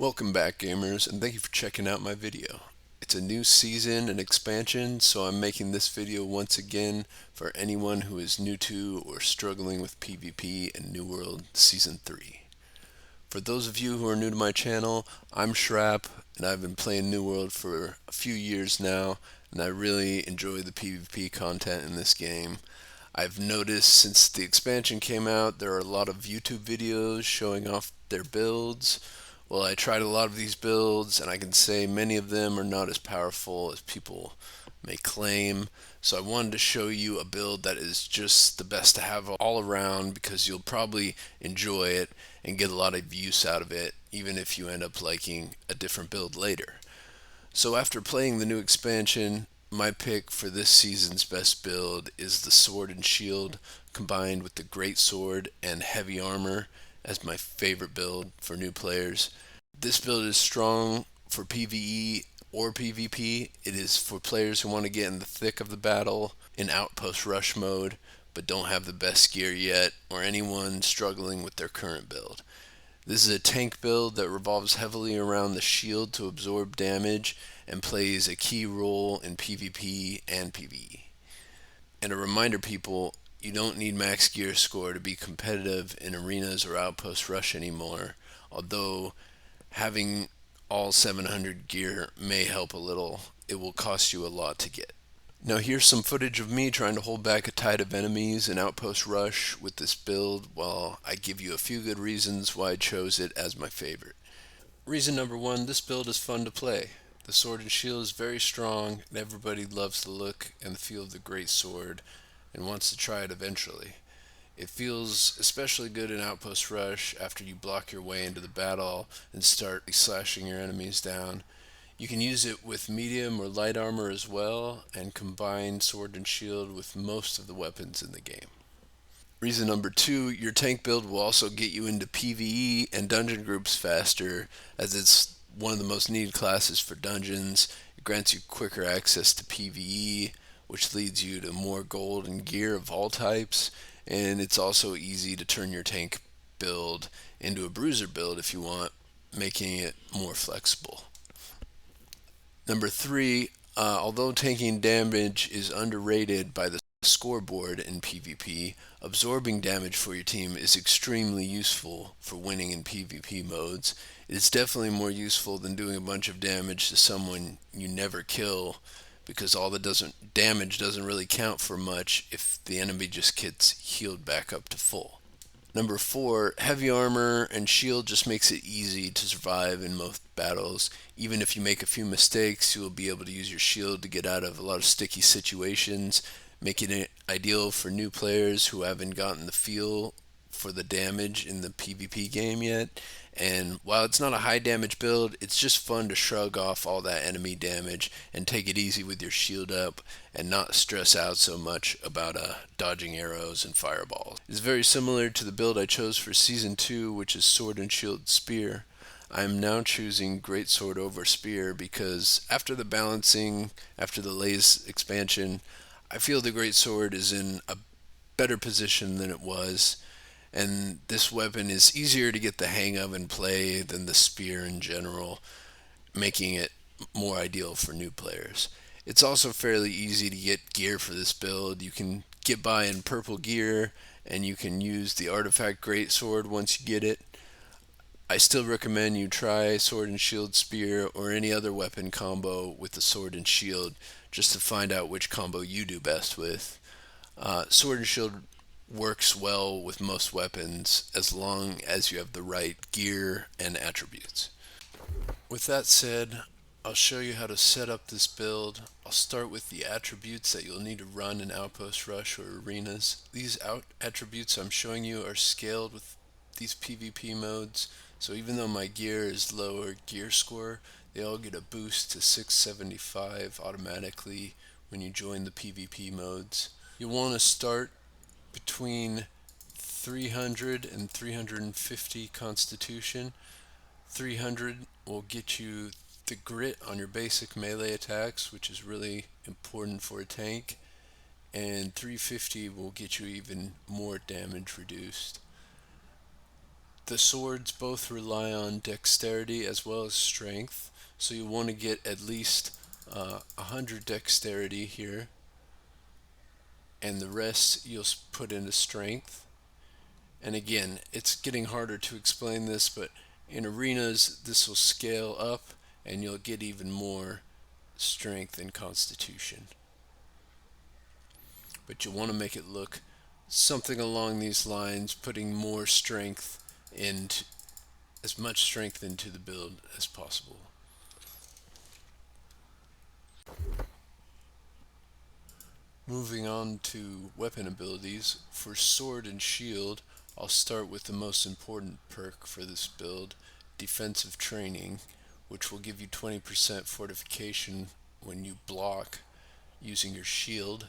Welcome back, gamers, and thank you for checking out my video. It's a new season and expansion, so I'm making this video once again for anyone who is new to or struggling with PvP and New World Season 3. For those of you who are new to my channel, I'm Shrap, and I've been playing New World for a few years now, and I really enjoy the PvP content in this game. I've noticed since the expansion came out, there are a lot of YouTube videos showing off their builds. Well, I tried a lot of these builds, and I can say many of them are not as powerful as people may claim. So I wanted to show you a build that is just the best to have all around because you'll probably enjoy it and get a lot of use out of it, even if you end up liking a different build later. So after playing the new expansion, my pick for this season's best build is the Sword and Shield combined with the Great Sword and Heavy Armor as my favorite build for new players. This build is strong for PvE or PvP. It is for players who want to get in the thick of the battle in outpost rush mode but don't have the best gear yet, or anyone struggling with their current build. This is a tank build that revolves heavily around the shield to absorb damage and plays a key role in PvP and PvE. And a reminder, people, you don't need max gear score to be competitive in arenas or outpost rush anymore, although having all 700 gear may help a little. It will cost you a lot to get. Now here's some footage of me trying to hold back a tide of enemies in Outpost Rush with this build while I give you a few good reasons why I chose it as my favorite. Reason number one, this build is fun to play. The sword and shield is very strong and everybody loves the look and the feel of the great sword and wants to try it eventually. It feels especially good in Outpost Rush after you block your way into the battle and start slashing your enemies down. You can use it with medium or light armor as well, and combine sword and shield with most of the weapons in the game. Reason number two, your tank build will also get you into PvE and dungeon groups faster, as it's one of the most needed classes for dungeons. It grants you quicker access to PvE, which leads you to more gold and gear of all types, and it's also easy to turn your tank build into a bruiser build if you want, making it more flexible. Number three, although taking damage is underrated by the scoreboard in PvP, absorbing damage for your team is extremely useful for winning in PvP modes. It's definitely more useful than doing a bunch of damage to someone you never kill, because all the damage doesn't really count for much if the enemy just gets healed back up to full. Number four, heavy armor and shield just makes it easy to survive in most battles. Even if you make a few mistakes, you will be able to use your shield to get out of a lot of sticky situations, making it ideal for new players who haven't gotten the feel for the damage in the PvP game yet. And while it's not a high damage build, it's just fun to shrug off all that enemy damage and take it easy with your shield up and not stress out so much about dodging arrows and fireballs. It's very similar to the build I chose for Season 2, which is Sword and Shield Spear. I'm now choosing Great Sword over Spear because after the balancing, after the Lays expansion, I feel the Great Sword is in a better position than it was, and this weapon is easier to get the hang of and play than the spear in general, making it more ideal for new players. It's also fairly easy to get gear for this build. You can get by in purple gear, and you can use the artifact greatsword once you get it. I still recommend you try sword and shield spear or any other weapon combo with the sword and shield just to find out which combo you do best with. Sword and shield works well with most weapons as long as you have the right gear and attributes. With that said, I'll show you how to set up this build. I'll start with the attributes that you'll need to run in Outpost Rush or arenas. These attributes I'm showing you are scaled with these PvP modes, so even though my gear is lower gear score, they all get a boost to 675 automatically when you join the PvP modes. You'll want to start between 300 and 350 constitution. 300 will get you the grit on your basic melee attacks, which is really important for a tank, and 350 will get you even more damage reduced. The swords both rely on dexterity as well as strength, so you want to get at least 100 dexterity here, and the rest you'll put into strength. And again, it's getting harder to explain this, but in arenas, this will scale up and you'll get even more strength and constitution. But you want to make it look something along these lines, putting more strength and as much strength into the build as possible. Moving on to weapon abilities, for sword and shield, I'll start with the most important perk for this build, defensive training, which will give you 20% fortification when you block using your shield.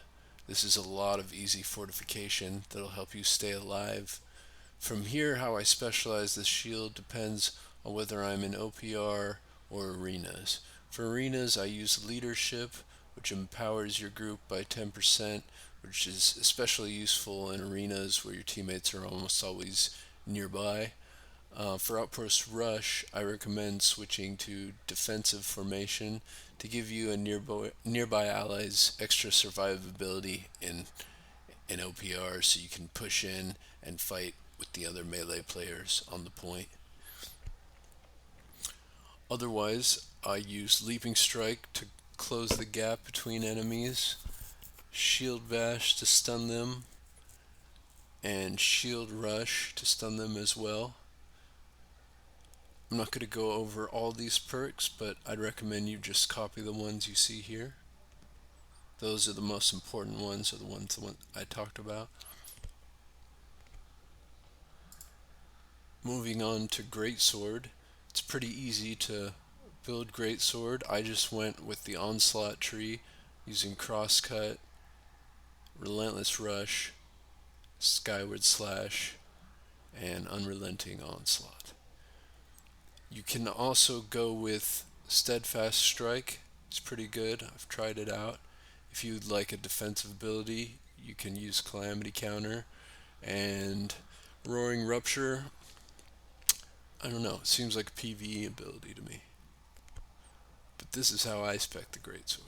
This is a lot of easy fortification that'll help you stay alive. From here, how I specialize this shield depends on whether I'm in OPR or arenas. For arenas, I use leadership, which empowers your group by 10%, which is especially useful in arenas where your teammates are almost always nearby. For Outpost Rush, I recommend switching to defensive formation to give you and nearby allies extra survivability in OPR, so you can push in and fight with the other melee players on the point. Otherwise, I use Leaping Strike to close the gap between enemies, Shield Bash to stun them, and Shield Rush to stun them as well. I'm not going to go over all these perks, but I'd recommend you just copy the ones you see here. Those are the most important ones, or the ones I talked about. Moving on to Greatsword, it's pretty easy to build Greatsword. I just went with the Onslaught tree using Crosscut, Relentless Rush, Skyward Slash, and Unrelenting Onslaught. You can also go with Steadfast Strike. It's pretty good. I've tried it out. If you'd like a defensive ability, you can use Calamity Counter. And Roaring Rupture, I don't know, it seems like a PvE ability to me. But this is how I spec the Greatsword.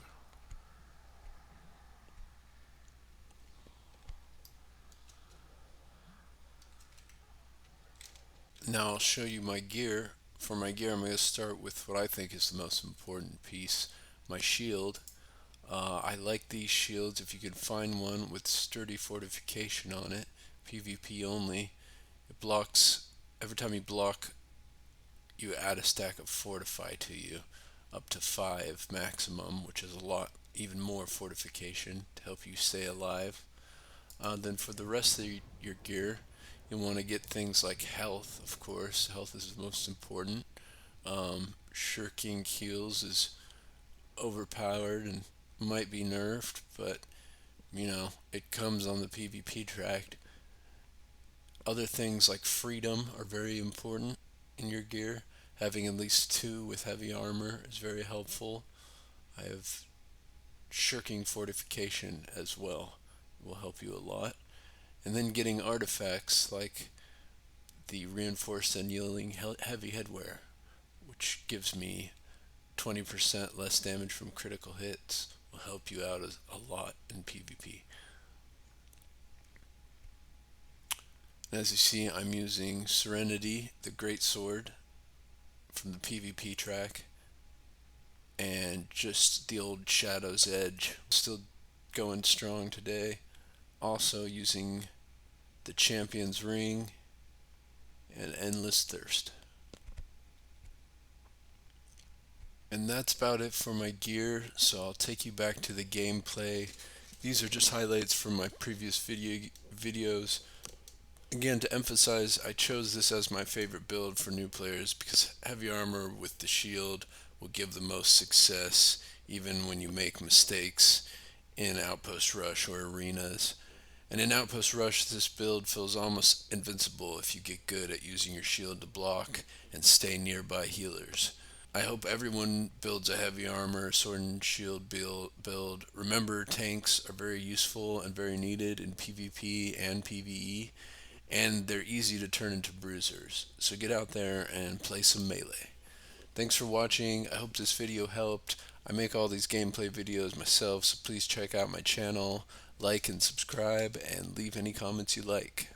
Now I'll show you my gear. For my gear, I'm going to start with what I think is the most important piece, my shield. I like these shields if you can find one with sturdy fortification on it, PvP only. It blocks, every time you block, you add a stack of fortify to you, up to 5 maximum, which is a lot, even more fortification to help you stay alive. Then for the rest of your gear, you want to get things like health, of course. Health is the most important. Shirking heals is overpowered and might be nerfed, but it comes on the PvP track. Other things like freedom are very important in your gear. Having at least 2 with heavy armor is very helpful. I have shirking fortification as well. It will help you a lot. And then getting artifacts like the reinforced annealing heavy headwear, which gives me 20% less damage from critical hits, will help you out a lot in PvP. And as you see, I'm using Serenity, the Great Sword from the PvP track, and just the old Shadow's Edge, still going strong today. Also using the Champion's Ring and Endless Thirst. And that's about it for my gear, so I'll take you back to the gameplay. These are just highlights from my previous videos. Again, to emphasize, I chose this as my favorite build for new players because heavy armor with the shield will give the most success even when you make mistakes in Outpost Rush or arenas. And in Outpost Rush, this build feels almost invincible if you get good at using your shield to block and stay nearby healers. I hope everyone builds a heavy armor, sword and shield build. Remember, tanks are very useful and very needed in PvP and PvE. and they're easy to turn into bruisers. So get out there and play some Melee. Thanks for watching. I hope this video helped. I make all these gameplay videos myself, so please check out my channel, like and subscribe, and leave any comments you like.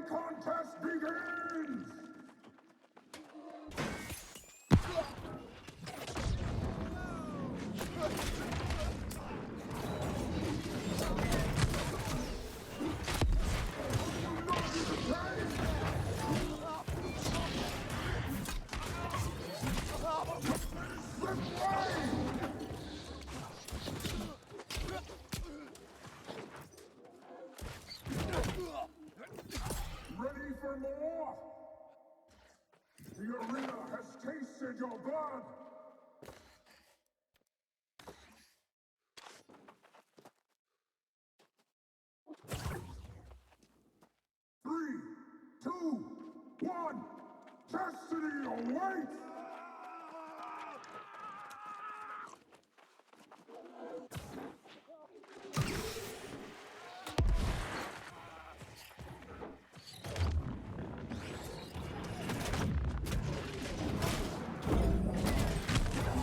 contest begins! for more? The arena has tasted your blood! Three, two, one, destiny awaits!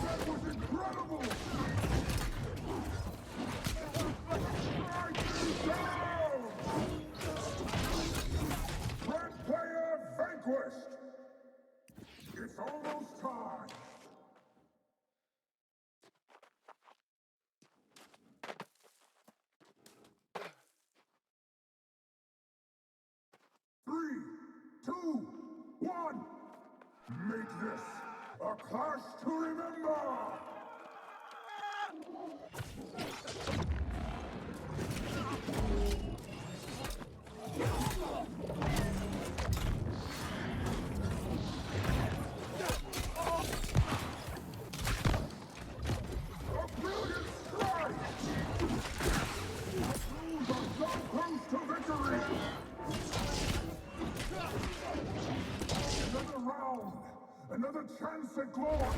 That was incredible! Strike you down! Red player vanquished! It's almost time! Three, two, one! Make this a clash to remember! A brilliant strike! Blues are so close to victory! Another round! Another chance at glory!